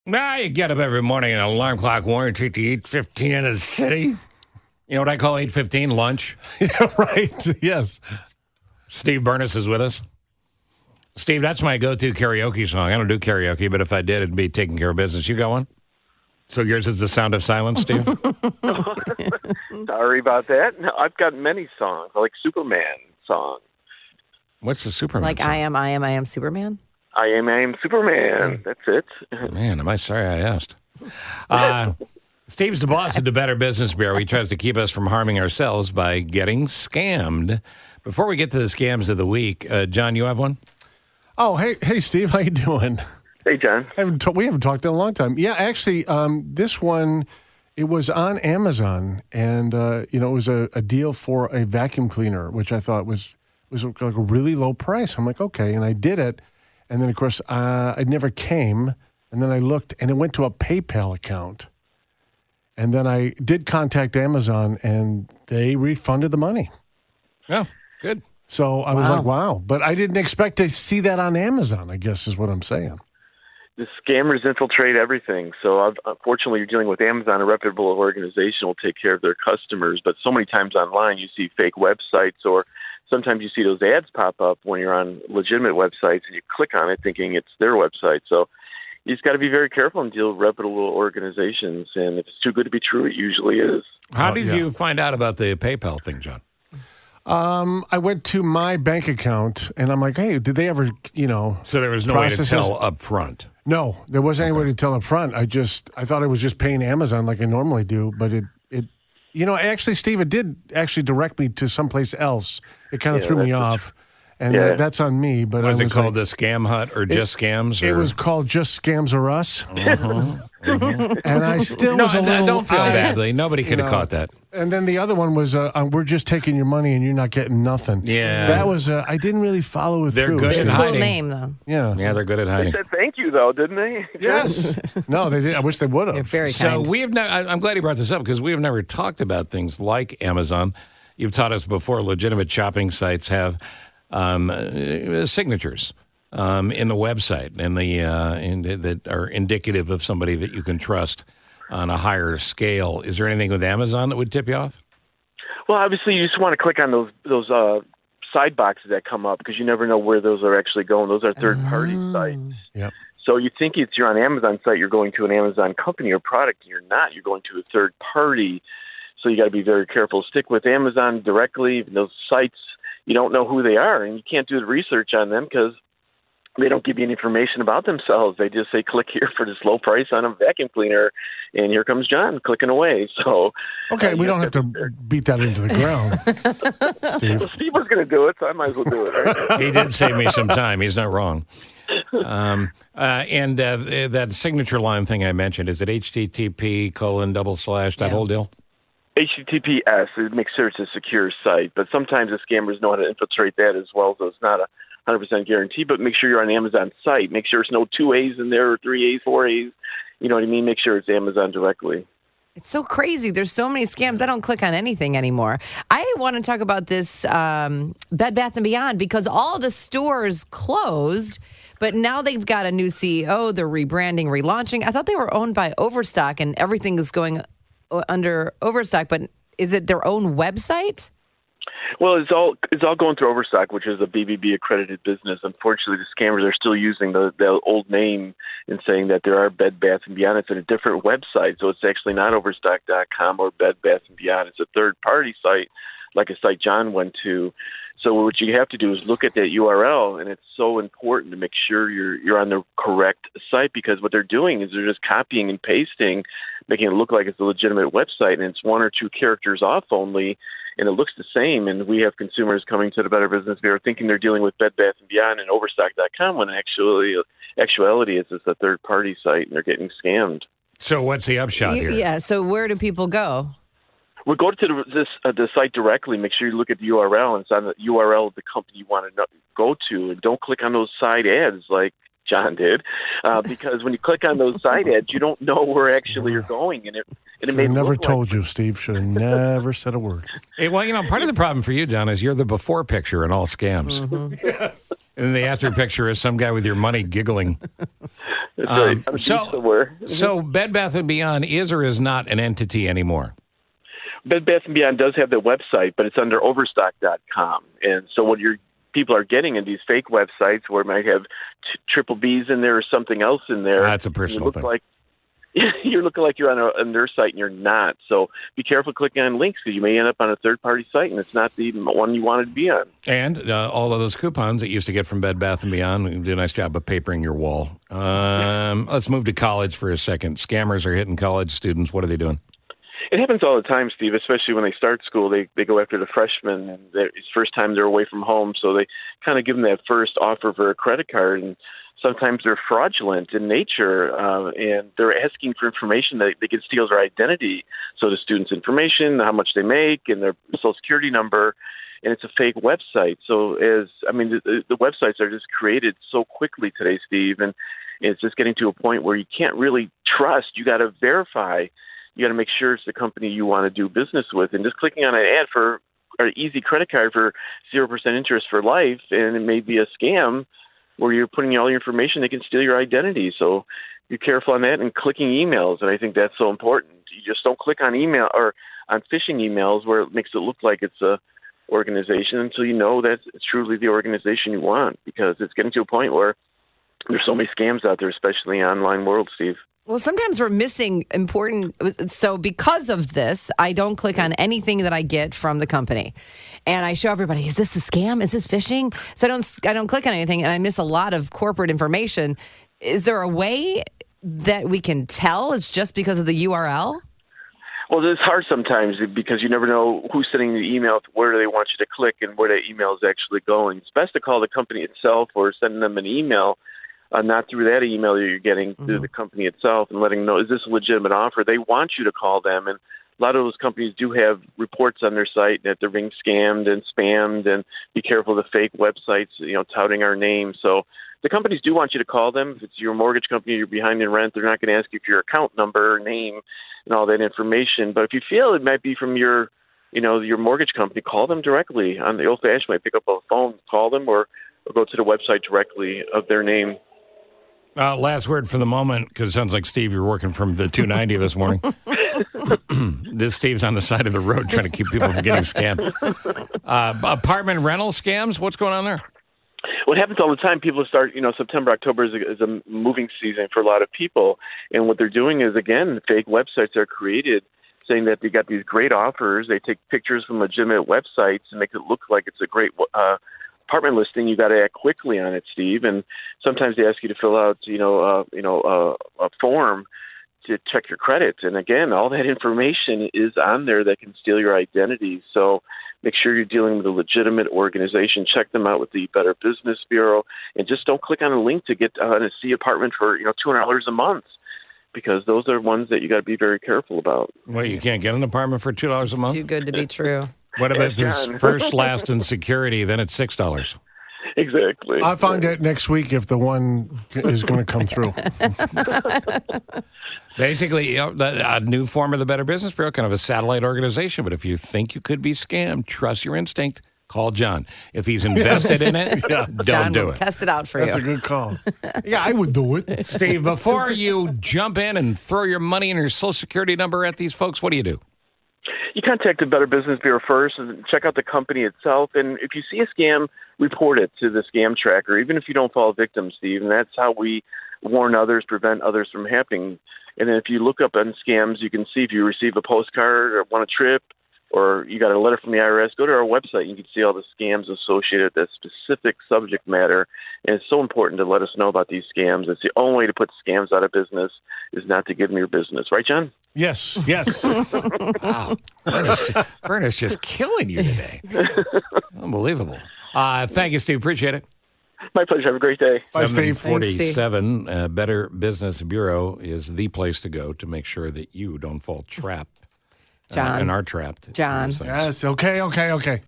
You get up every morning and an alarm clock warns you to eat 8:15 in the city. You know what I call 8:15? Lunch. Yeah, right. Yes. Steve Bernas is with us. Steve, that's my go-to karaoke song. I don't do karaoke, but if I did, it'd be taking care of business. You got one? So yours is The Sound of Silence, Steve? Sorry about that. No, I've got many songs, like Superman song. What's the Superman Like song? I am Superman? I am Superman. That's it. Man, am I sorry I asked. Steve's the boss of the Better Business Bureau. He tries to keep us from harming ourselves by getting scammed. Before we get to the scams of the week, John, you have one? Oh, hey, Steve, how you doing? Hey, John. We haven't talked in a long time. Yeah, actually, this one, it was on Amazon, and it was a deal for a vacuum cleaner, which I thought was like a really low price. I'm like, okay, and I did it, and then of course it never came, and then I looked, and it went to a PayPal account, and then I did contact Amazon, and they refunded the money. Oh, good. So I was like, wow, but I didn't expect to see that on Amazon, I guess is what I'm saying. The scammers infiltrate everything. So unfortunately, you're dealing with Amazon, a reputable organization will take care of their customers. But so many times online, you see fake websites, or sometimes you see those ads pop up when you're on legitimate websites, and you click on it thinking it's their website. So you just got to be very careful and deal with reputable organizations. And if it's too good to be true, it usually is. How did you find out about the PayPal thing, John? I went to my bank account, and I'm like, hey, did they ever, So there was no way to tell up front? No, there wasn't any way to tell up front. I thought I was just paying Amazon like I normally do, but actually, Steve, it did actually direct me to someplace else. It kind of threw me off, and that's on me. But was it called the Scam Hut or Just Scams? Or? It was called Just Scams or Us. And I still was a little... Don't feel badly. Nobody could have caught that. And then the other one was, we're just taking your money and you're not getting nothing. Yeah. That was, I didn't really follow it they're through. They're good at hiding. Cool name, though. Yeah. Yeah, they're good at hiding. They said thank you, though, didn't they? Yes. No, they did. I wish they would They're have. very So kind. I'm glad you brought this up because we have never talked about things like Amazon. You've taught us before legitimate shopping sites have signatures in the website and that are indicative of somebody that you can trust on a higher scale. Is there anything with Amazon that would tip you off? Well, obviously, you just want to click on those side boxes that come up because you never know where those are actually going. Those are third-party sites. Yep. So you think you're on an Amazon site, you're going to an Amazon company or product, and you're not. You're going to a third party. So you got to be very careful. Stick with Amazon directly. Those sites, you don't know who they are, and you can't do the research on them because they don't give you any information about themselves. They just say, click here for this low price on a vacuum cleaner, and here comes John clicking away. So, okay, we don't have to beat that into the ground, Steve. Well, Steve was going to do it, so I might as well do it. Right? He did save me some time. He's not wrong. And that signature line thing I mentioned, is it http:// that whole deal? HTTPS, it makes sure it's a secure site, but sometimes the scammers know how to infiltrate that as well, so it's not a 100% guarantee, but make sure you're on the Amazon site. Make sure there's no 2 A's in there or 3 A's, 4 A's. You know what I mean? Make sure it's Amazon directly. It's so crazy. There's so many scams. I don't click on anything anymore. I want to talk about this Bed Bath & Beyond because all the stores closed, but now they've got a new CEO. They're rebranding, relaunching. I thought they were owned by Overstock and everything is going under Overstock, but is it their own website? Well, it's all going through Overstock, which is a BBB accredited business. Unfortunately, the scammers are still using the old name and saying that there are Bed Bath & Beyond. It's in a different website, so it's actually not Overstock.com or Bed Bath & Beyond. It's a third-party site, like a site John went to. So what you have to do is look at that URL, and it's so important to make sure you're on the correct site because what they're doing is they're just copying and pasting, making it look like it's a legitimate website, and it's 1 or 2 characters off only, and it looks the same. And we have consumers coming to the Better Business Bureau thinking they're dealing with Bed Bath & Beyond and Overstock.com when actuality is it's a third-party site, and they're getting scammed. So what's the upshot here? Yeah, so where do people go? Well, go to the site directly. Make sure you look at the URL, and it's on the URL of the company you want to go to. And don't click on those side ads like John did, because when you click on those side ads, you don't know where actually you're going. And it may never told you, Steve. Should have never said a word. Hey, well, part of the problem for you, John, is you're the before picture in all scams. Mm-hmm. Yes. And the after picture is some guy with your money giggling. That's right. On a beach somewhere. So Bed Bath & Beyond is or is not an entity anymore? Bed Bath & Beyond does have the website, but it's under overstock.com. And so what people are getting in these fake websites where it might have triple Bs in there or something else in there. That's a personal thing. You're looking like you're on their site and you're not. So be careful clicking on links because you may end up on a third-party site and it's not the one you wanted to be on. And all of those coupons that you used to get from Bed Bath & Beyond, we do a nice job of papering your wall. Let's move to college for a second. Scammers are hitting college students. What are they doing? It happens all the time, Steve, especially when they start school. They go after the freshmen, and it's first time they're away from home, so they kind of give them that first offer for a credit card, and sometimes they're fraudulent in nature, and they're asking for information that they can steal their identity. So the student's information, how much they make, and their social security number, and it's a fake website. So the websites are just created so quickly today, Steve, and it's just getting to a point where you can't really trust. You got to verify. You got to make sure it's the company you want to do business with. And just clicking on an ad for an easy credit card for 0% interest for life, and it may be a scam where you're putting all your information, they can steal your identity. So be careful on that, and clicking emails. And I think that's so important. You just don't click on email or on phishing emails where it makes it look like it's a organization until you know that it's truly the organization you want, because it's getting to a point where there's so many scams out there, especially in the online world, Steve. Well, sometimes we're missing important. So because of this, I don't click on anything that I get from the company, and I show everybody: is this a scam? Is this phishing? So I don't click on anything, and I miss a lot of corporate information. Is there a way that we can tell it's just because of the URL? Well, it's hard sometimes because you never know who's sending the email, where do they want you to click, and where that email is actually going. It's best to call the company itself or send them an email. Not through that email that you're getting through the company itself, and letting them know, is this a legitimate offer? They want you to call them, and a lot of those companies do have reports on their site that they're being scammed and spammed, and be careful of the fake websites, touting our name. So the companies do want you to call them. If it's your mortgage company, you're behind in rent, they're not going to ask you for your account number, name, and all that information. But if you feel it might be from your mortgage company, call them directly. On the old-fashioned way, pick up a phone, call them, or go to the website directly of their name. Last word for the moment, because it sounds like, Steve, you're working from the 290 this morning. This Steve's on the side of the road trying to keep people from getting scammed. Apartment rental scams, what's going on there? What happens all the time, people start, September, October is a moving season for a lot of people. And what they're doing is, again, fake websites are created saying that they got these great offers. They take pictures from legitimate websites and make it look like it's a great apartment listing. You got to act quickly on it, Steve. And sometimes they ask you to fill out, a form to check your credit. And again, all that information is on there that can steal your identity. So make sure you're dealing with a legitimate organization. Check them out with the Better Business Bureau, and just don't click on a link to get on a C apartment for $200 a month, because those are ones that you got to be very careful about. Well, you can't get an apartment for $2 a month? Too good to be true. What about this first, last, and security? Then it's $6. Exactly. I'll find out next week if the one is going to come through. Basically, a new form of the Better Business Bureau, kind of a satellite organization. But if you think you could be scammed, trust your instinct. Call John. If he's invested in it, don't John do will it. Test it out for That's you. a good call. Yeah, I would do it. Steve, before you jump in and throw your money and your Social Security number at these folks, what do you do? You contact the Better Business Bureau first and check out the company itself. And if you see a scam, report it to the scam tracker, even if you don't fall victim, Steve. And that's how we warn others, prevent others from happening. And then if you look up on scams, you can see if you receive a postcard or want a trip, or you got a letter from the IRS, go to our website and you can see all the scams associated with that specific subject matter. And it's so important to let us know about these scams. It's the only way to put scams out of business is not to give them your business. Right, John? Yes. Wow. Bernas just killing you today. Unbelievable. Thank you, Steve. Appreciate it. My pleasure. Have a great day. Bye, Steve. 747, Better Business Bureau is the place to go to make sure that you don't fall trapped. John. And are trapped. John. Yes. Okay.